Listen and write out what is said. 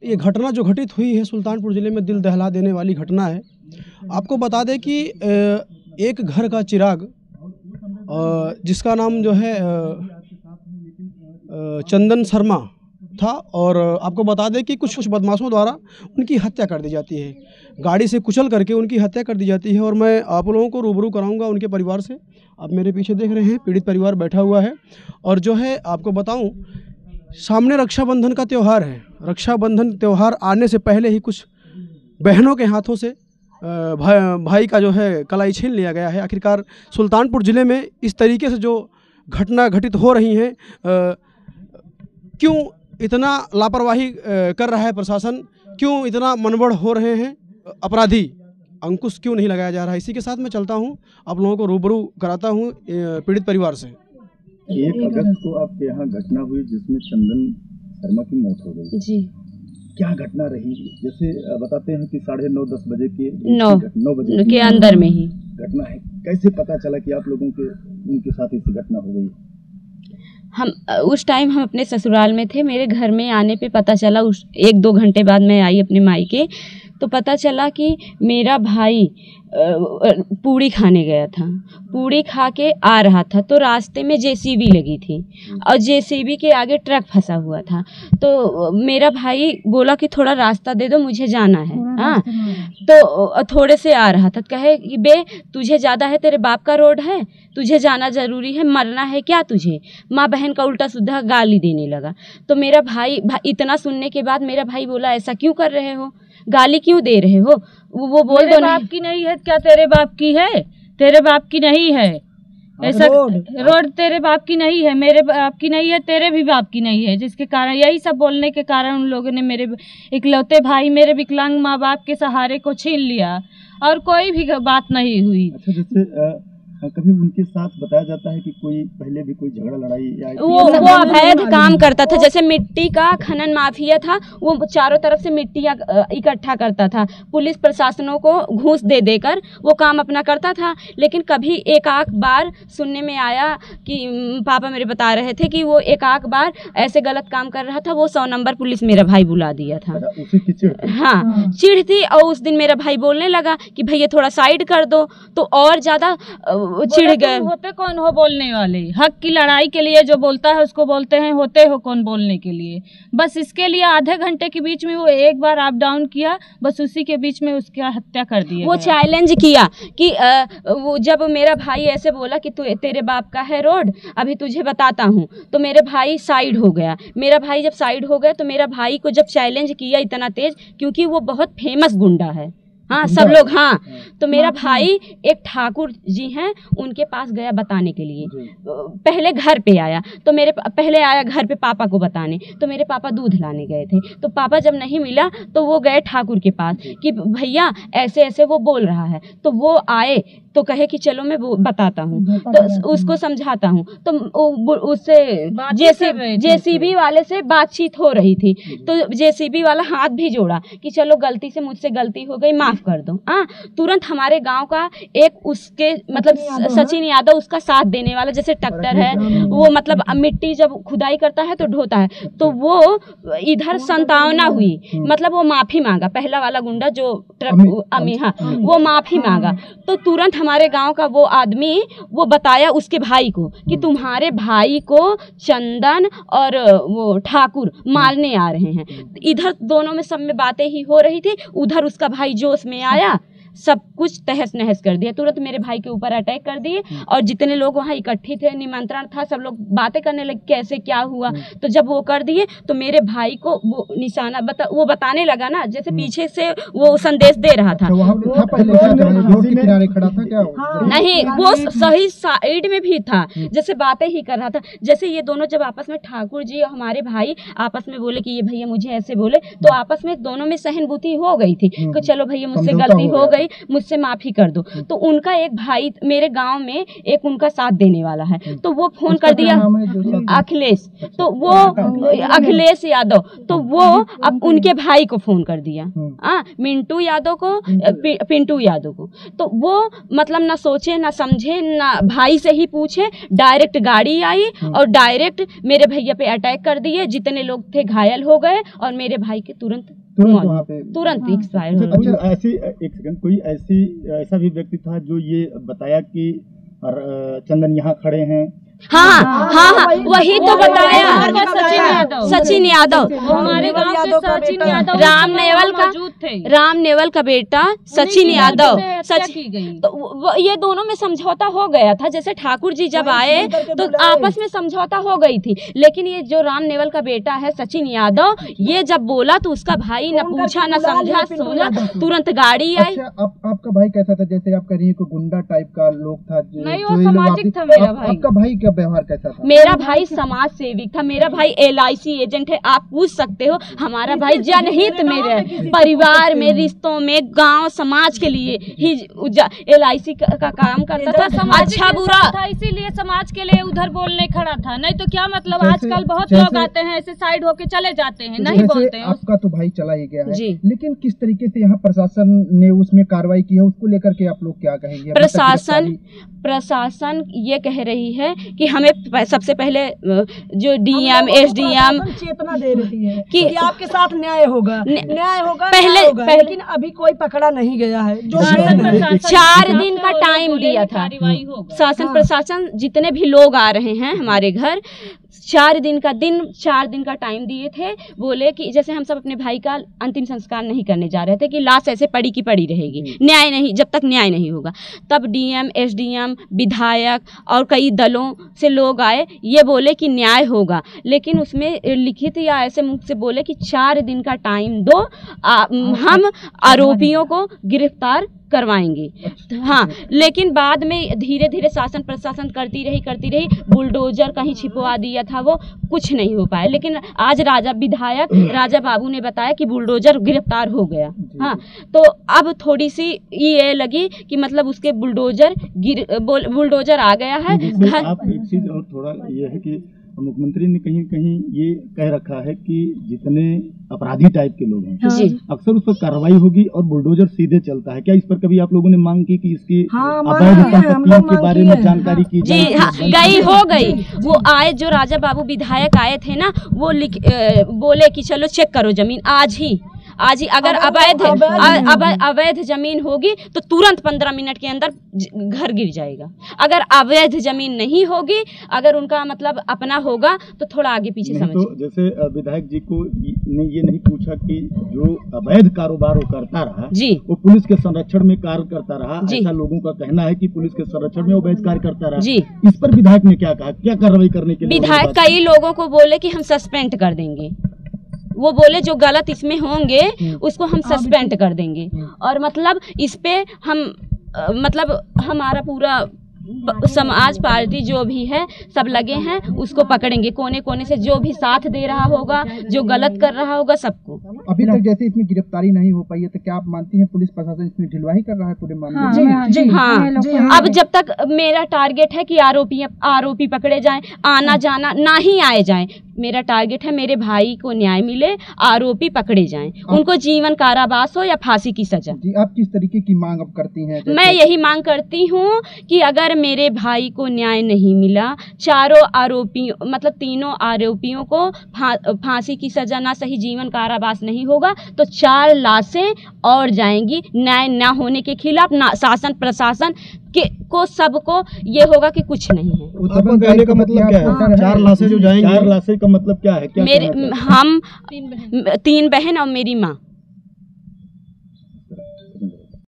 ये घटना जो घटित हुई है सुल्तानपुर ज़िले में दिल दहला देने वाली घटना है। आपको बता दें कि एक घर का चिराग जिसका नाम जो है चंदन शर्मा था, और आपको बता दें कि कुछ बदमाशों द्वारा उनकी हत्या कर दी जाती है, गाड़ी से कुचल करके उनकी हत्या कर दी जाती है। और मैं आप लोगों को रूबरू कराऊंगा उनके परिवार से। आप मेरे पीछे देख रहे हैं पीड़ित परिवार बैठा हुआ है। और जो है आपको बताऊं, सामने रक्षाबंधन का त्यौहार है। रक्षाबंधन त्यौहार आने से पहले ही कुछ बहनों के हाथों से भाई का जो है कलाई छीन लिया गया है। आखिरकार सुल्तानपुर ज़िले में इस तरीके से जो घटना घटित हो रही हैं, क्यों इतना लापरवाही कर रहा है प्रशासन, क्यों इतना मनबढ़ हो रहे हैं अपराधी, अंकुश क्यों नहीं लगाया जा रहा है? इसी के साथ मैं चलता हूं, आप लोगों को रूबरू कराता हूं पीड़ित परिवार से। 1 अगस्त को आपके यहाँ घटना हुई जिसमें चंदन शर्मा की मौत हो गई जी, क्या घटना रही? जैसे बताते हैं कि 9:30-10 बजे के 9 बजे के अंदर में ही घटना है। कैसे पता चला कि आप लोगों के उनके साथ ऐसी घटना हो गई? हम उस टाइम हम अपने ससुराल में थे। मेरे घर में आने पे पता चला, उस 1-2 घंटे बाद मैं आई अपने मायके, तो पता चला कि मेरा भाई पूड़ी खाने गया था। पूड़ी खा के आ रहा था तो रास्ते में जेसीबी लगी थी और जेसीबी के आगे ट्रक फंसा हुआ था। तो मेरा भाई बोला कि थोड़ा रास्ता दे दो, मुझे जाना है। हाँ, तो थोड़े से आ रहा था, कहे कि बे तुझे ज़्यादा है, तेरे बाप का रोड है, तुझे जाना ज़रूरी है, मरना है क्या तुझे? माँ बहन का उल्टा सीधा गाली देने लगा। तो मेरा भाई इतना सुनने के बाद मेरा भाई बोला, ऐसा क्यों कर रहे हो, गाली क्यों दे रहे हो? वो बोल दो, बाप की नहीं है क्या? तेरे बाप की है? तेरे बाप की नहीं है? ऐसा रोड तेरे बाप की नहीं है, मेरे बाप की नहीं है, तेरे भी बाप की नहीं है। जिसके कारण, यही सब बोलने के कारण उन लोगों ने मेरे इकलौते भाई, मेरे विकलांग माँ बाप के सहारे को छीन लिया और कोई भी बात नहीं हुई। अच्छा, जैसे कभी उनके साथ बताया जाता है कि कोई पहले भी कोई झगड़ा लड़ाई या वो अवैध काम करता था, जैसे मिट्टी का खनन माफिया था, वो चारों तरफ से मिट्टियाँ इकट्ठा करता था। पुलिस प्रशासनों को घूस दे देकर वो काम अपना करता था। लेकिन कभी एक आध बार सुनने में आया कि पापा मेरे बता रहे थे कि वो एक आध बार ऐसे गलत काम कर रहा था, वो 100 नंबर पुलिस मेरा भाई बुला दिया था। हाँ, चिढ़ थी। और उस दिन मेरा भाई बोलने लगा कि भैया थोड़ा साइड कर दो, तो और ज्यादा चिढ़ गए। होते कौन हो बोलने वाले? हक की लड़ाई के लिए जो बोलता है उसको बोलते हैं होते हो कौन बोलने के लिए? बस इसके लिए आधे घंटे के बीच में वो एक बार अप डाउन किया, बस उसी के बीच में उसकी हत्या कर दी। वो चैलेंज किया कि वो जब मेरा भाई ऐसे बोला कि तू तेरे बाप का है रोड, अभी तुझे बताता हूँ, तो मेरे भाई साइड हो गया। मेरा भाई जब साइड हो गया तो मेरा भाई को जब चैलेंज किया इतना तेज, क्योंकि वो बहुत फेमस गुंडा है, हाँ सब लोग, हाँ, तो मेरा भाई एक ठाकुर जी हैं, उनके पास गया बताने के लिए। पहले घर पे आया, तो पहले आया घर पे पापा को बताने, तो मेरे पापा दूध लाने गए थे। तो पापा जब नहीं मिला तो वो गए ठाकुर के पास कि भैया ऐसे ऐसे वो बोल रहा है। तो वो आए तो कहे कि चलो मैं वो बताता हूँ, तो उसको समझाता हूँ। तो उससे जेसीबी वाले से बातचीत हो रही थी, तो जेसीबी वाला हाथ भी जोड़ा कि चलो गलती से मुझसे गलती हो गई, माफ कर दो। तुरंत हमारे गांव का एक उसके मतलब सचिन यादव उसका साथ देने वाला, जैसे ट्रैक्टर है वो, मतलब मिट्टी जब खुदाई करता है तो ढोता है, तो वो इधर संतावना हुई, मतलब वो माफी मांगा। पहला वाला गुंडा जो हाँ, वो माफी मांगा। तो तुरंत हमारे गांव का वो आदमी वो बताया उसके भाई को कि तुम्हारे भाई को चंदन और वो ठाकुर मारने आ रहे हैं। इधर दोनों में सब में बातें ही हो रही थी, उधर उसका भाई जोश में आया, सब कुछ तहस नहस कर दिया। तुरंत मेरे भाई के ऊपर अटैक कर दिए और जितने लोग वहाँ इकट्ठे थे, निमंत्रण था, सब लोग बातें करने लगे कैसे क्या हुआ। तो जब वो कर दिए तो मेरे भाई को वो निशाना वो बताने लगा ना, जैसे पीछे से वो संदेश दे रहा था। किनारे खड़ा था क्या? नहीं, वो सही साइड में भी था, जैसे बातें ही कर रहा था। जैसे ये दोनों जब आपस में ठाकुर जी और हमारे भाई आपस में बोले कि ये भैया मुझे ऐसे बोले, तो आपस में दोनों में सहानुभूति हो गई थी कि चलो भैया मुझसे गलती हो गई, मुझसे माफी कर दो। तो उनका एक भाई मेरे गांव में एक उनका साथ देने वाला है, तो वो फोन कर दिया, अखिलेश, तो वो अखिलेश यादव, तो वो अब उनके भाई को फोन कर दिया, मिंटू यादव को, पिंटू यादव को। तो वो मतलब ना सोचे ना समझे ना भाई से ही पूछे, डायरेक्ट गाड़ी आई और डायरेक्ट मेरे भैया पे अटैक कर दिए। जितने लोग थे घायल हो गए और मेरे भाई के तुरंत वहाँ पे तुरंत एक्सपायर हो गए। अच्छा, ऐसी एक सेकंड, कोई ऐसा भी व्यक्ति था जो ये बताया कि चंदन यहाँ खड़े हैं? हाँ, वही तो बताया, सचिन यादव, हमारे गांव से सचिन यादव राम नेवल का बेटा सचिन यादव। तो ये दोनों में समझौता हो गया था, जैसे ठाकुर जी जब आए तो आपस में समझौता हो गई थी, लेकिन ये जो राम नेवल का बेटा है सचिन यादव, ये जब बोला तो उसका भाई न पूछा न समझा सोचा, तुरंत गाड़ी आई। आपका भाई कैसा था? जैसे आप कह रही है कोई गुंडा टाइप का लोग था? नहीं, वो सामाजिक था मेरा भाई। आपका भाई व्यवहार कैसा था? मेरा भाई समाज सेविक था, मेरा भाई LIC एजेंट है। आप पूछ सकते हो, हमारा भाई जनहित में रहे, परिवार में, रिश्तों में, गांव समाज के लिए ही LIC का काम करता था। अच्छा बुरा था, इसीलिए समाज के लिए उधर बोलने खड़ा था, नहीं तो क्या मतलब। आजकल बहुत लोग आते हैं ऐसे साइड होके चले जाते हैं, नहीं बोलते हैं। आपका तो भाई चला ही गया है, लेकिन किस तरीके से यहाँ प्रशासन ने उसमें कार्रवाई की है, उसको लेकर के आप लोग क्या कहेंगे? प्रशासन ये कह रही है कि हमें सबसे पहले जो DM SDM चेतना दे रही है कि आपके साथ न्याय होगा पहले लेकिन अभी कोई पकड़ा नहीं गया है। जो 4 दिन का टाइम दिया था शासन प्रशासन, जितने भी लोग आ रहे हैं हमारे घर, 4 दिन का टाइम दिए थे। बोले कि जैसे हम सब अपने भाई का अंतिम संस्कार नहीं करने जा रहे थे कि लाश ऐसे पड़ी की पड़ी रहेगी, न्याय नहीं, जब तक न्याय नहीं होगा। तब DM SDM विधायक और कई दलों से लोग आए, ये बोले कि न्याय होगा, लेकिन उसमें लिखित या ऐसे मुख से बोले कि 4 दिन का टाइम दो, हम आरोपियों को गिरफ्तार करवाएंगे। हाँ, लेकिन बाद में धीरे धीरे शासन प्रशासन करती रही, बुलडोजर कहीं छिपवा दिया था, वो कुछ नहीं हो पाया। लेकिन आज विधायक राजा बाबू ने बताया कि बुलडोजर गिरफ्तार हो गया। हाँ, तो अब थोड़ी सी ये लगी कि मतलब उसके बुलडोजर आ गया है घर। आप एक चीज और थोड़ा ये है कि मुख्यमंत्री ने कहीं कहीं ये कह रखा है कि जितने अपराधी टाइप के लोग हैं अक्सर उस पर कार्रवाई होगी और बुलडोजर सीधे चलता है। क्या इस पर कभी आप लोगों ने मांग की कि इसकी अवैध संपत्तियों के बारे में जानकारी की जाए? जी हाँ, गई। वो आए, जो राजा बाबू विधायक आए थे ना, वो बोले कि चलो चेक करो जमीन आज ही। अगर अवैध जमीन होगी तो तुरंत 15 मिनट के अंदर घर गिर जाएगा। अगर अवैध जमीन नहीं होगी, अगर उनका मतलब अपना होगा तो थोड़ा आगे पीछे समझ। तो जैसे विधायक जी को ने ये नहीं पूछा कि जो अवैध कारोबार वो करता रहा जी, वो पुलिस के संरक्षण में कार्य करता रहा, ऐसा लोगों का कहना है कि पुलिस के संरक्षण में अवैध कार्य करता रहा जी। इस पर विधायक ने क्या कहा, क्या कार्रवाई करने के लिए? विधायक कई लोगों को बोले कि हम सस्पेंड कर देंगे, वो बोले जो गलत इसमें होंगे उसको हम सस्पेंड कर देंगे। और मतलब इस पे हम मतलब हमारा पूरा समाज पार्टी जो भी है सब लगे हैं, उसको पकड़ेंगे कोने कोने से, जो भी साथ दे रहा होगा, जो गलत कर रहा होगा, सबको। अभी तक जैसे इसमें गिरफ्तारी नहीं हो पाई है, तो क्या आप मानती हैं पुलिस प्रशासन इसमें ढिलवाही कर रहा है पूरे मामले में? जी हाँ। अब जब तक मेरा टारगेट है कि आरोपी पकड़े जाएं, आना जाना ना ही आए जाएं, मेरा टारगेट है मेरे भाई को न्याय मिले, आरोपी पकड़े जाएं, उनको जीवन कारावास हो या फांसी की सजा। जी, आप किस तरीके की मांग अब करती हैं? मैं यही मांग करती हूँ कि अगर मेरे भाई को न्याय नहीं मिला, चारों आरोपी मतलब तीनों आरोपियों को फांसी की सजा ना सही जीवन कारावास नहीं होगा तो 4 लाशें और जाएंगी। न्याय ना होने के खिलाफ ना शासन प्रशासन को सबको ये होगा कि कुछ नहीं है। कहने का मतलब क्या है? 4 लाशें जो जाएंगी, 4 लाशें का मतलब क्या है? हम 3 बहन और मेरी माँ।